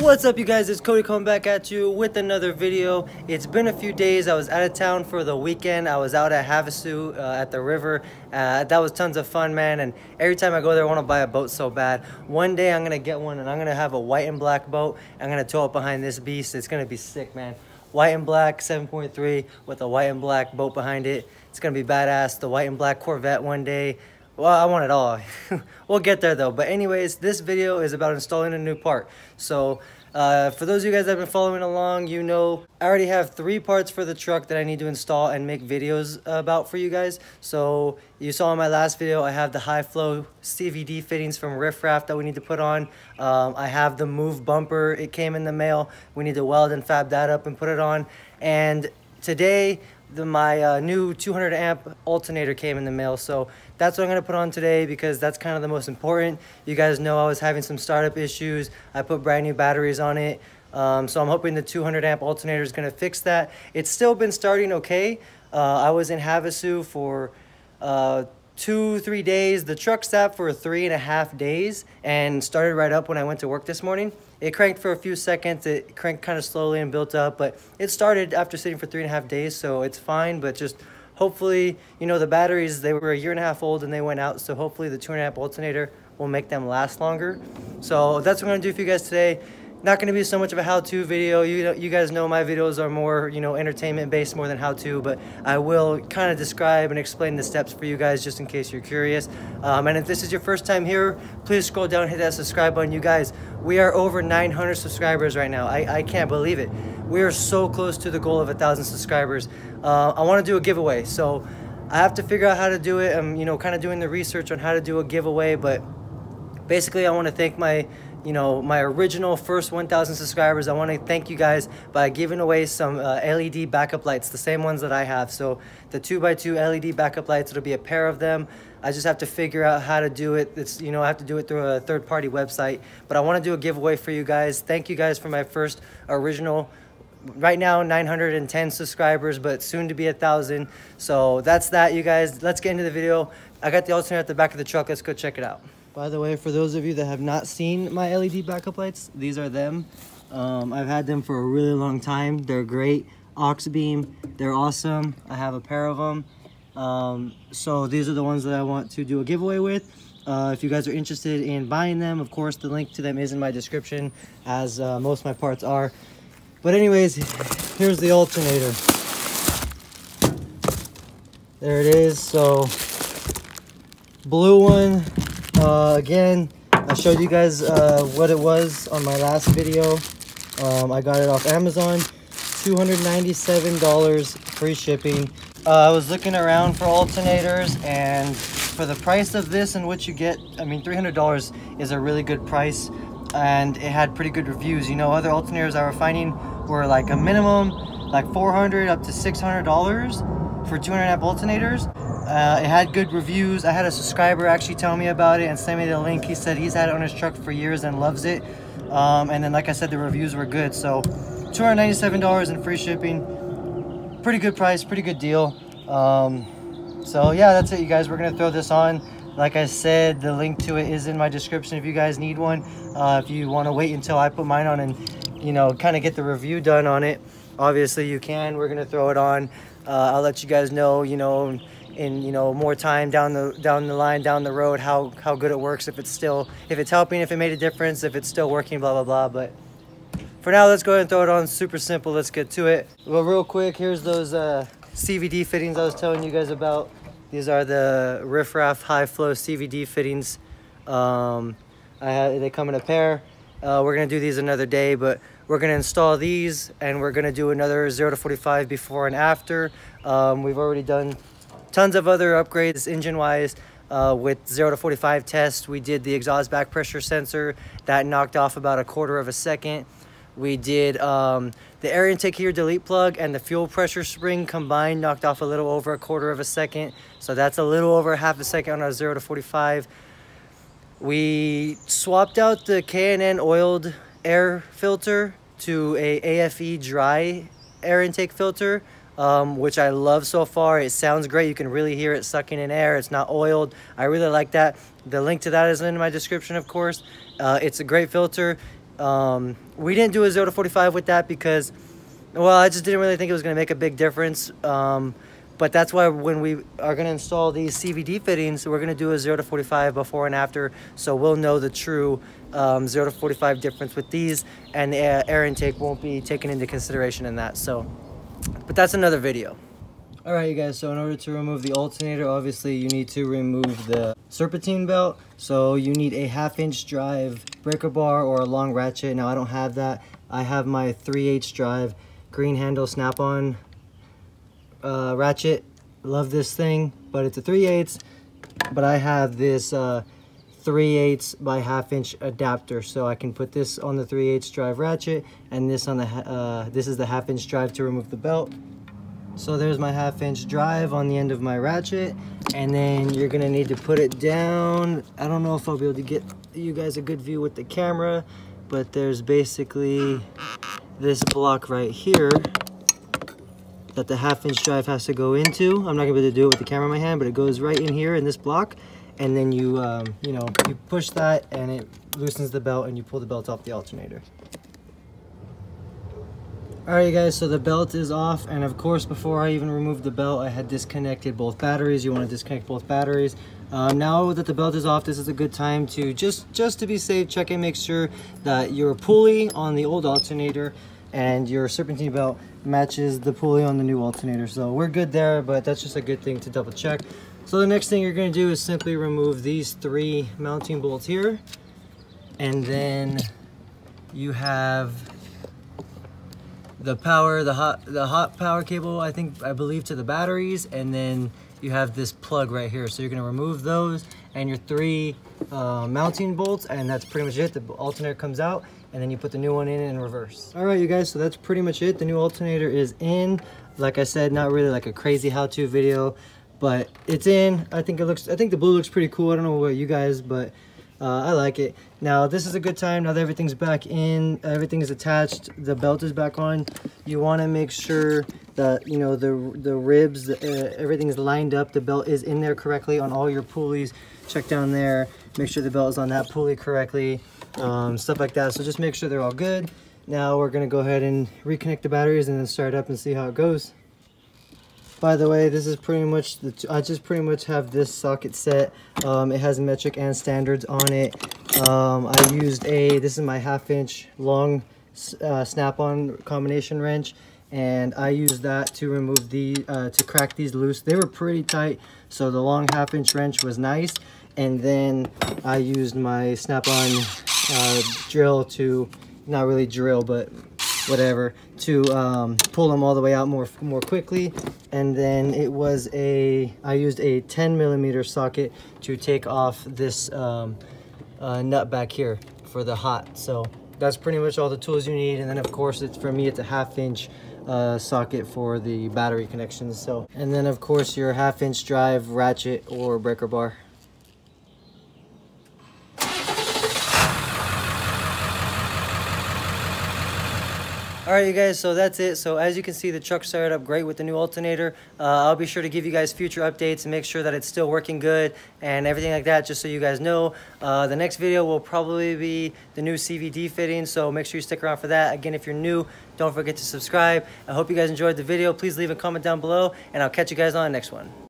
What's up, you guys? It's Cody coming back at you with another video. It's been a few days. I was out of town for the weekend. I was out at Havasu at the river. That was tons of fun, man. And every time I go there, I want to buy a boat so bad. One day I'm going to get one and I'm going to have a white and black boat. I'm going to tow it behind this beast. It's going to be sick, man. White and black 7.3 with a white and black boat behind it. It's going to be badass. The white and black Corvette one day. Well, I want it all. We'll get there though. But anyways, this video is about installing a new part. So for those of you guys that have been following along, you know I already have 3 parts for the truck that I need to install and make videos about for you guys. So you saw in my last video, I have the high flow CVD fittings from Riff Raff that we need to put on. I have the move bumper. It came in the mail. We need to weld and fab that up and put it on. And today, my new 200 amp alternator came in the mail, so that's what I'm going to put on today because that's kind of the most important. You guys know I was having some startup issues. I put brand new batteries on it, so I'm hoping the 200 amp alternator is going to fix that. It's still been starting okay. I was in Havasu for 2-3 days. The truck sat for 3.5 days and started right up when I went to work this morning. It cranked for a few seconds. It cranked kind of slowly and built up, but it started after sitting for 3.5 days, so it's fine. But just hopefully, you know, the batteries, they were 1.5 years old and they went out, so hopefully the 200 amp alternator will make them last longer. So that's what I'm gonna do for you guys today. Not going to be so much of a how-to video. You guys know my videos are more, you know, entertainment based more than how-to, but I will kind of describe and explain the steps for you guys just in case you're curious. And if this is your first time here, please scroll down and hit that subscribe button. You guys, we are over 900 subscribers right now. I can't believe it. We are so close to the goal of 1,000 subscribers. I want to do a giveaway, so I have to figure out how to do it. I'm, you know, kind of doing the research on how to do a giveaway, but basically I want to thank my original first 1,000 subscribers. I want to thank you guys by giving away some LED backup lights, the same ones that I have. So the 2x2 LED backup lights, it'll be a pair of them. I just have to figure out how to do it. It's, you know, I have to do it through a third-party website, but I want to do a giveaway for you guys. Thank you guys for my first original, right now 910 subscribers, but soon to be 1,000. So that's that, you guys. Let's get into the video. I got the alternator at the back of the truck. Let's go check it out. By the way, for those of you that have not seen my LED backup lights, these are them. I've had them for a really long time. They're great. Aux beam, they're awesome. I have a pair of them. So these are the ones that I want to do a giveaway with. If you guys are interested in buying them, of course, the link to them is in my description, as most of my parts are. But anyways, here's the alternator. There it is. So blue one. Again, I showed you guys what it was on my last video. I got it off Amazon, $297 free shipping. I was looking around for alternators, and for the price of this and what you get, I mean, $300 is a really good price, and it had pretty good reviews. You know, other alternators I were finding were like a minimum like $400 up to $600 for 200 amp alternators. It had good reviews. I had a subscriber actually tell me about it and send me the link. He said he's had it on his truck for years and loves it. And then, like I said, the reviews were good. So $297 in free shipping. Pretty good price, pretty good deal. So yeah, that's it, you guys. We're gonna throw this on. Like I said, the link to it is in my description if you guys need one. If you want to wait until I put mine on and, you know, kind of get the review done on it, obviously you can. We're gonna throw it on. I'll let you guys know, you know, in, you know, more time down the line, down the road, how good it works, if it's helping, if it made a difference, if it's still working, blah blah blah. But for now, let's go ahead and throw it on. Super simple. Let's get to it. Well, real quick, here's those CVD fittings I was telling you guys about. These are the Riff Raff high flow CVD fittings. They come in a pair. We're gonna do these another day, but we're gonna install these and we're gonna do another 0 to 45 before and after. We've already done tons of other upgrades engine-wise with 0 to 45 tests. We did the exhaust back pressure sensor. That knocked off about 1/4 of a second. We did the air intake heater delete plug and the fuel pressure spring combined, knocked off a little over 1/4 of a second. So that's a little over half a second on our 0 to 45. We swapped out the K&N oiled air filter to a AFE dry air intake filter, which I love so far. It sounds great. You can really hear it sucking in air. It's not oiled. I really like that. The link to that is in my description, of course. It's a great filter. We didn't do a 0 to 45 with that because, well, I just didn't really think it was going to make a big difference. But that's why when we are going to install these CVD fittings, we're going to do a 0 to 45 before and after, so we'll know the true 0 to 45 difference with these, and the air intake won't be taken into consideration in that. So, but that's another video. All right, you guys, so in order to remove the alternator, obviously you need to remove the serpentine belt. So you need a 1/2-inch drive breaker bar or a long ratchet. Now I don't have that. I have my 3/8 drive green handle snap-on ratchet. Love this thing, but it's a 3/8, but I have this 3/8 by 1/2-inch adapter, so I can put this on the 3/8 drive ratchet and this on the this is the 1/2-inch drive to remove the belt. So there's my 1/2-inch drive on the end of my ratchet, and then you're gonna need to put it down. I don't know if I'll be able to get you guys a good view with the camera, but there's basically this block right here that the 1/2-inch drive has to go into. I'm not gonna be able to do it with the camera in my hand, but it goes right in here in this block, and then you you know, you push that and it loosens the belt and you pull the belt off the alternator. Alright, you guys, so the belt is off, and of course before I even removed the belt I had disconnected both batteries. You want to disconnect both batteries. Now that the belt is off, this is a good time to just to be safe, check and make sure that your pulley on the old alternator and your serpentine belt matches the pulley on the new alternator. So we're good there, but that's just a good thing to double check. So the next thing you're going to do is simply remove these 3 mounting bolts here, and then you have the hot power cable, I believe to the batteries, and then you have this plug right here. So you're going to remove those and your 3 mounting bolts, and that's pretty much it. The alternator comes out, and then you put the new one in reverse. All right, you guys, so that's pretty much it. The new alternator is in. Like I said, not really like a crazy how-to video, but it's in. I think the blue looks pretty cool. I don't know about you guys, but I like it. Now this is a good time, now that everything's back in, everything is attached, the belt is back on. You want to make sure that, you know, the ribs, everything is lined up, the belt is in there correctly on all your pulleys. Check down there, make sure the belt is on that pulley correctly, stuff like that. So just make sure they're all good. Now we're going to go ahead and reconnect the batteries and then start up and see how it goes. By the way, this is pretty much I just pretty much have this socket set. It has metric and standards on it. I used this is my 1/2-inch long snap-on combination wrench, and I used that to remove to crack these loose. They were pretty tight, so the long 1/2-inch wrench was nice. And then I used my snap-on drill to, not really drill, but whatever, to pull them all the way out more quickly. And then I used a 10mm socket to take off this nut back here for the hot. So that's pretty much all the tools you need. And then of course, for me it's a 1/2-inch socket for the battery connections. So, and then of course your 1/2-inch drive ratchet or breaker bar. Alright, you guys, so that's it. So as you can see, the truck started up great with the new alternator. I'll be sure to give you guys future updates and make sure that it's still working good and everything like that, just so you guys know. The next video will probably be the new CVD fitting, so make sure you stick around for that. Again, if you're new, don't forget to subscribe. I hope you guys enjoyed the video. Please leave a comment down below, and I'll catch you guys on the next one.